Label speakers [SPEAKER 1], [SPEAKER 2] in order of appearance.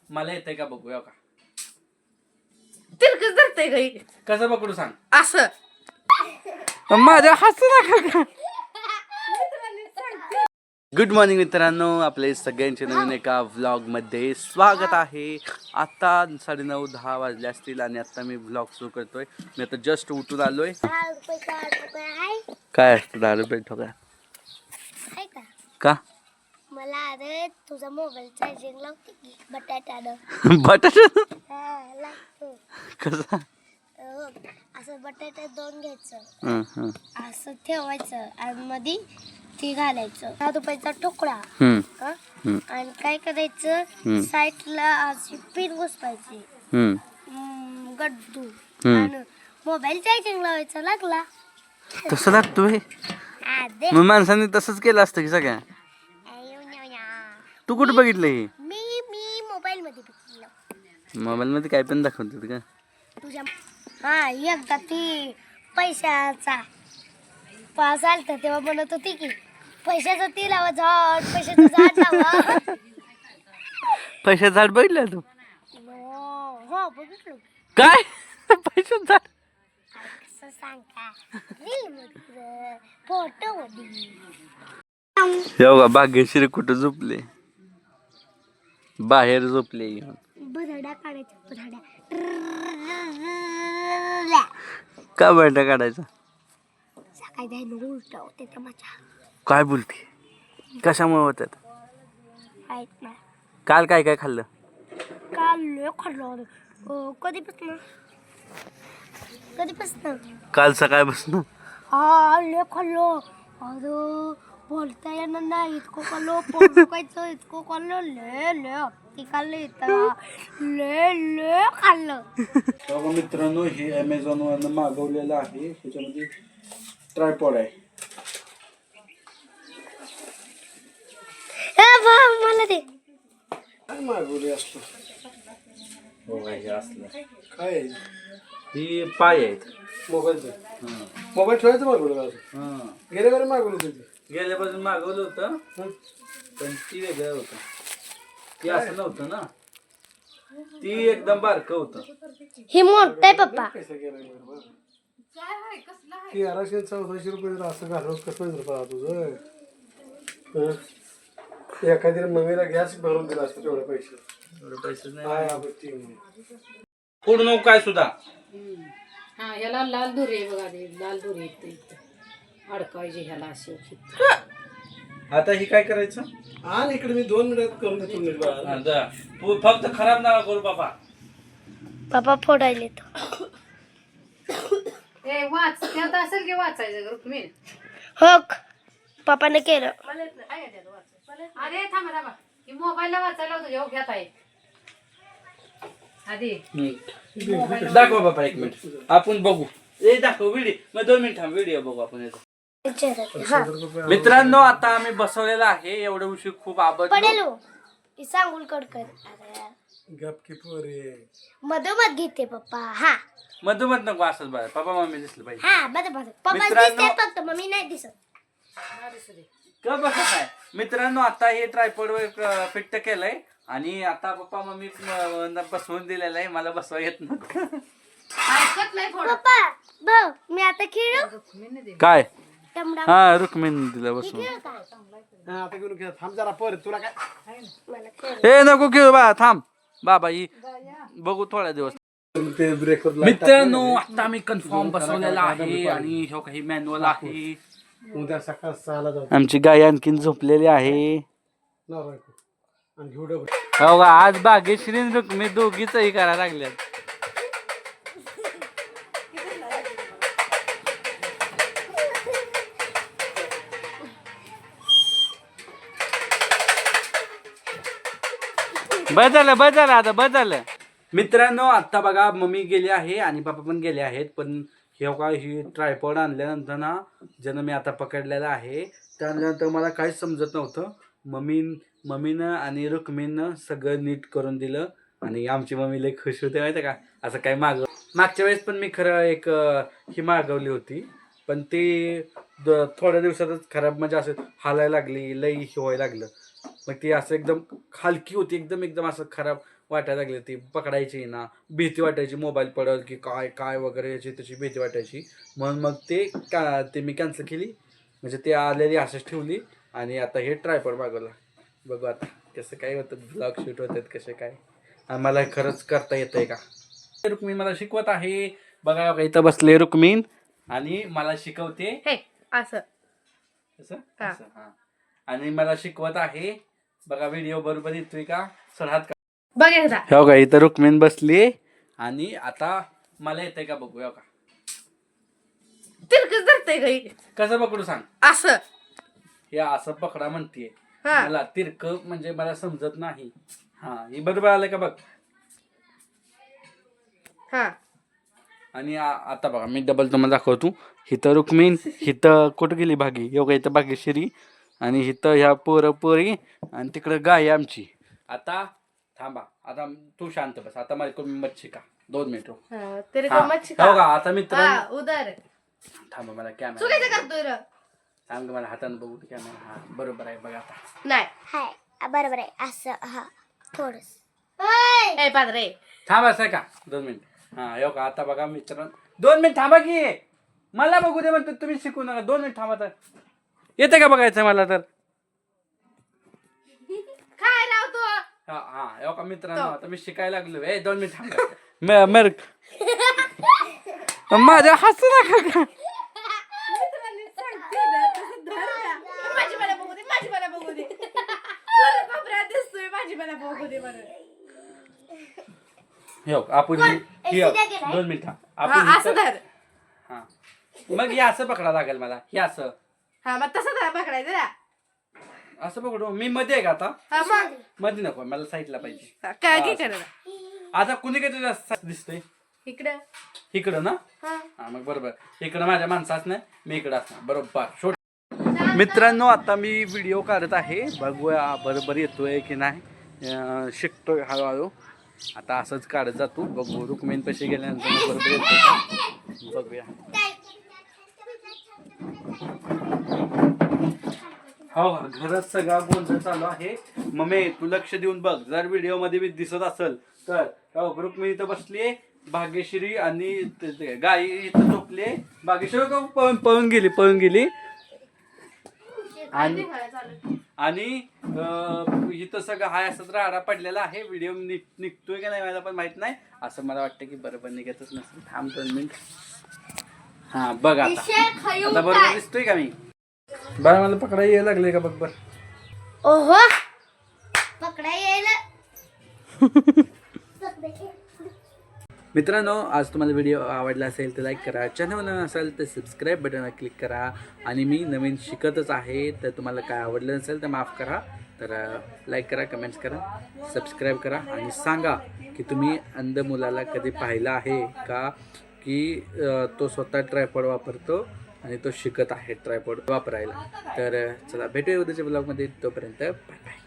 [SPEAKER 1] मला येतंय का बघूया का
[SPEAKER 2] तिरकच धरतंय गाई
[SPEAKER 1] कसं पकडू सांग.
[SPEAKER 2] असं
[SPEAKER 1] माझ्या हसू नका. गुड मॉर्निंग मित्रांनो, आपले सगळ्यांचे नवीन एका व्लॉग मध्ये स्वागत आहे. आता 9:30-10 वाजले असतील आणि आता मी व्लॉग सुरू करतोय. मी आता जस्ट उठून आलोय. काय असतं 10 रुपये ठोका का?
[SPEAKER 3] मला अरे तुझा मोबाईल चार्जिंग लावते की बटाट्यानं.
[SPEAKER 1] बटाटा
[SPEAKER 3] लागतो
[SPEAKER 1] कसा?
[SPEAKER 3] असं बटाटे दोन घ्यायचं, असं ठेवायचं आणि मध्ये ते घालायचं 10 रुपयाचा तुकडा. आणि काय करायचं, साईडला अशी पिन घुसवायची गड्डू आणि मोबाईल चार्जिंग लावायचा. लागला
[SPEAKER 1] तसं लागतोय. मग माणसांनी तसंच केलं असतं की सगळ्या. तू कुठं बघितलं हे?
[SPEAKER 3] मी मोबाईल मध्ये बघितलं.
[SPEAKER 1] मोबाईल मध्ये काय पण दाखवतात का
[SPEAKER 3] तुझ्या? हा, एकदा ती पैशाचा पास आलता तेव्हा म्हणत होती की पैशाचं ती लावा झाड, पैशाचं झाड लावा.
[SPEAKER 1] पैशाचं झाड बघितलं तू?
[SPEAKER 3] हो बघितलं.
[SPEAKER 1] काय पैशाचं झाड?
[SPEAKER 3] कसं सांगा, फोटो मध्ये.
[SPEAKER 1] बघा भाग्यश्री कुठं झोपले, बाहेर झोपले.
[SPEAKER 3] बटाटा काढायचा, बटाटा
[SPEAKER 1] का बटाटा काढायचा?
[SPEAKER 3] सकाळी द्यायला उलट होते तर माझ्या.
[SPEAKER 1] काय बोलते? कशामुळे होतात?
[SPEAKER 3] आहेत ना.
[SPEAKER 1] काल काय काय खाल्लं?
[SPEAKER 3] काल लय खाल्लं. कधीपासून
[SPEAKER 1] काल सकाळपासून
[SPEAKER 3] हा लय खाल्लं. अरे बोलता येणार नाही, इतकं खाल्लं. पोट दुखायचं इतकं खाल्लं. लय ती खाल्लं इथं. लय खाल्लं.
[SPEAKER 1] बघा मित्रांनो, हे अमेझॉन वरनं मागवलेलं आहे. त्याच्यामध्ये ट्रायपॉड आहे.
[SPEAKER 3] मला ते
[SPEAKER 1] काय मागवले असतं? हो हे असलं काय? ही पाय आहेत
[SPEAKER 4] मोबाईलचं. मोबाईल ठेवायचं मागवलं. गेल्या वेळी मागवलं तुझं.
[SPEAKER 1] गेल्यापासून मागवलं होतं, पण ती वेगळं होतं. ती असं नव्हतं ना, ती एकदम बारकं होतं.
[SPEAKER 3] ही मोठं आहे पप्पा.
[SPEAKER 4] पैसा गेला बरोबर. 1314 रुपये असं घालवत कसं रुपये तुझं. एखाद्या मम्मीला गॅस भरून दिला असतं तेवढे पैसे.
[SPEAKER 1] एवढे पैसे नाही.
[SPEAKER 4] काय आपत्ती.
[SPEAKER 1] पुढं नको काय सुद्धा.
[SPEAKER 2] हा, ह्याला लाल दोरी आहे बघा, लाल दोरी इथं अडकायची ह्याला अशी.
[SPEAKER 1] आता ही काय करायचं?
[SPEAKER 4] आणि इकडे मी 2 मिनिटात करून देतो. नीट बाळा.
[SPEAKER 1] तू फक्त खराब नका करू बाबा.
[SPEAKER 3] पप्पा फोडायले
[SPEAKER 2] ए वाच त्यात असेल की वाचायचं रुक्मिण.
[SPEAKER 3] हो पप्पाने केलं.
[SPEAKER 2] अरे थांबा की मोबाईलला वाचायला तुझ्या घेत आहे आधी.
[SPEAKER 1] दाखवा बाबा 1 मिनिट, आपण बघू. दाखव व्हिडिओ. मग 2 मिनिट व्हिडिओ बघू आपण याचा. मित्रांनो, आता आम्ही बसवलेला आहे. एवढं उशीर खूप आवडलं.
[SPEAKER 3] सांगून कडकर
[SPEAKER 4] गपकी पोरे.
[SPEAKER 3] मधोमध घेते पप्पा. हा
[SPEAKER 1] मधोमध नको असंच बघा. पप्पा मम्मी दिसलं पाहिजे.
[SPEAKER 3] हा बरोबर. पप्पा
[SPEAKER 1] मित्रांनो-
[SPEAKER 3] दिसते फक्त, मम्मी नाही दिसत.
[SPEAKER 1] का बसत आहे? मित्रांनो, आता हे ट्रायपॉड वर फिट केलंय आणि आता पप्पा मम्मी बसवून दिलेलं आहे. मला बसवा येत नव्हतं.
[SPEAKER 2] ऐकत नाही थोडं.
[SPEAKER 3] पप्पा बघ मी आता खेळू.
[SPEAKER 1] काय?
[SPEAKER 3] टमडा
[SPEAKER 1] हा रुक्मिणी दिला बसवून.
[SPEAKER 3] खेळू का?
[SPEAKER 4] हा आता घेऊन घे. थांब जरा पर तुला काय.
[SPEAKER 3] मला खेळ.
[SPEAKER 1] ए नको खेळू बा, थांब बाबा. ही बघू थोड्या दिवस.
[SPEAKER 4] ते ब्रेकवर
[SPEAKER 1] मित्रांनो, आता आम्ही कन्फर्म बसवलेला आहे आणि हो काही मॅन्युअल आहे.
[SPEAKER 4] उद्या सकाळ 6ला जाऊ.
[SPEAKER 1] आमची गाय आणखीन झोपलेली आहे.
[SPEAKER 4] नवरा आणि घेऊ डबल.
[SPEAKER 1] हो का, आज भाग्यश्री रुक्मी दोघीचही करायला लागल्यात. बदल आता बदल. मित्रांनो, आता बघा मम्मी गेली आहे आणि पप्पा पण गेले आहेत. पण हे काय, ही ट्रायपॉड आणल्यानंतर ना, ज्यानं मी आता पकडलेलं आहे, त्यानंतर मला काहीच समजत नव्हतं. मम्मीनं आणि रुक्मीनं सगळं नीट करून दिलं आणि आमची मम्मी लई खुश होते माहिती का. असं काय मागच्या वेळेस पण मी खरं एक ही मागवली होती, पण ती थोड्या दिवसातच खराब, म्हणजे असं हालायला लागली, लई व्हायला लागलं. मग ती असं एकदम हलकी होती, एकदम असं खराब वाटायला लागली ती पकडायची ना, भीती वाटायची मोबाईल पडेल की काय काय वगैरे याची त्याची भीती वाटायची. म्हणून मग ते मी कॅन्सल केली, म्हणजे ते आलेली असंच ठेवली आणि आता हे ट्रायपॉड मागवलं. बघू आता कसं काय होतं, ब्लॉग शूट होतात कसे काय, आणि मला खरंच करता येतंय का. रुक्मिण मला शिकवत आहे बघा, इथं बसले रुक्मिण आणि मला शिकवते
[SPEAKER 2] हे असं
[SPEAKER 1] असं असं हा, आणि मला शिकवत आहे बघा. व्हिडिओ बरोबर येतोय का, सरहात का
[SPEAKER 2] बघ एकदा.
[SPEAKER 1] हो का. इथं रुक्मिण बसली आणि आता मला येतंय का बघू. हो का,
[SPEAKER 2] तिरकच धरतंय गाई.
[SPEAKER 1] कसं पकडू सांग.
[SPEAKER 2] असं
[SPEAKER 1] हे असं पकडा म्हणतीये
[SPEAKER 2] हा.
[SPEAKER 1] मला, तिरक म्हणजे मला समजत नाही. हा, हे बरोबर आलं का बघ.
[SPEAKER 2] हा.
[SPEAKER 1] आणि आता बघा मी डबल तुम्हाला दाखवतो. हिथं रुक्मिण, हिथं कुठं गेली भागी, योगा इथं भाग्यश्री, आणि हिथं ह्या पोरी, आणि तिकडं गाय आहे आमची. आता थांबा, आता तू शांत बस. आता माझ्या मच्छी का 2 मिनिट.
[SPEAKER 2] तेरे
[SPEAKER 1] हा,
[SPEAKER 2] को मच्छी
[SPEAKER 1] हो का. आता मित्र
[SPEAKER 2] हा उधर
[SPEAKER 1] थांबा, मला कॅमेरा
[SPEAKER 2] चुकायचं करतोय र.
[SPEAKER 1] सांग मला हातानं बघू कॅमेरा. हा बरोबर आहे बघा आता.
[SPEAKER 2] नाही
[SPEAKER 3] हाय बरोबर आहे असं. हा थोडस
[SPEAKER 2] ए पादरे.
[SPEAKER 1] थांबा असं का 2 मिनिट. हा हो का. आता बघा मित्र 2 मिनिट थांबा की, मला बघू दे म्हणतो, तुम्ही शिकू नका. 2 मिनिट थांबा. तर येते का बघायचं मला तर.
[SPEAKER 2] काय लावतो.
[SPEAKER 1] हा हा हो का मित्रांनो, आता मी शिकायला लागलो. 2 मिनिट थांबा. माझ्या हसू नका का.
[SPEAKER 2] माझी मला बघू दे, माझी मला बघू दे. दिसतोय माझी मला बघू दे बरं.
[SPEAKER 1] हो आपण 2 मिनिट आपण
[SPEAKER 2] असं धर.
[SPEAKER 1] हा, मग हे असं पकडा लागेल मला. हे असं
[SPEAKER 2] हा मग तसं धरा पकडायचं ना.
[SPEAKER 1] असं पकडू. मी मध्ये आहे का आता.
[SPEAKER 2] हा मग
[SPEAKER 1] मध्ये नको, मला साईडला पाहिजे.
[SPEAKER 2] काय काय करायला.
[SPEAKER 1] आता कुणी काही जास्त दिसतंय
[SPEAKER 2] इकडं
[SPEAKER 1] इकडं ना.
[SPEAKER 2] हा.
[SPEAKER 1] हा मग बरोबर, इकडं माझ्या माणसं असणार, मी इकडं असणार. बरोबर. मित्रांनो आता मी व्हिडिओ काढत आहे, बघूया बरोबर येतोय की नाही. शिकतोय हळूहळू. आता असंच काढत जातो. बघू रुक्मिण पैसे गेल्यानंतर बरोबर येतोय का बघूया. हो घरात सगळा गोंधळ चालू आहे. मम्मी तू लक्ष देऊन बघ, जर व्हिडिओ मध्ये मी दिसत असेल तर. रुक्मिणी इथं बसली, भाग्यश्री आणि गाई इथं झोपले. भाग्यश्री पळून गेली. आणि इथं सगळं हाय असंच राडा पडलेला आहे. व्हिडिओ निघतोय का नाही मला पण माहित नाही. असं मला वाटतं की बरोबर निघतच नसेल. थांब 2 मिनिट. हा बघ आता बरोबर दिसतोय का मी. बाय मला पकडा यायला लागले का बघ बर.
[SPEAKER 3] ओहो पकडा यायला.
[SPEAKER 1] मित्रांनो आज तुम्हाला व्हिडिओ आवडला असेल तर लाईक करा, चॅनल नसेल तर सबस्क्राईब बटनवर क्लिक करा. आणि मी नवीन शिकतच आहे, तर तुम्हाला काय आवडलं नसेल तर माफ करा. तर लाईक करा, कमेंट्स करा, सबस्क्राईब करा आणि सांगा की तुम्ही अंध मुलाला कधी पाहिलं आहे का, की तो स्वतः ट्रायपॉड वापरतो आणि तो शिकत आहे ट्रायपॉड वापरायला. तर चला भेटूया उद्याच्या ब्लॉगमध्ये. तोपर्यंत बाय बाय.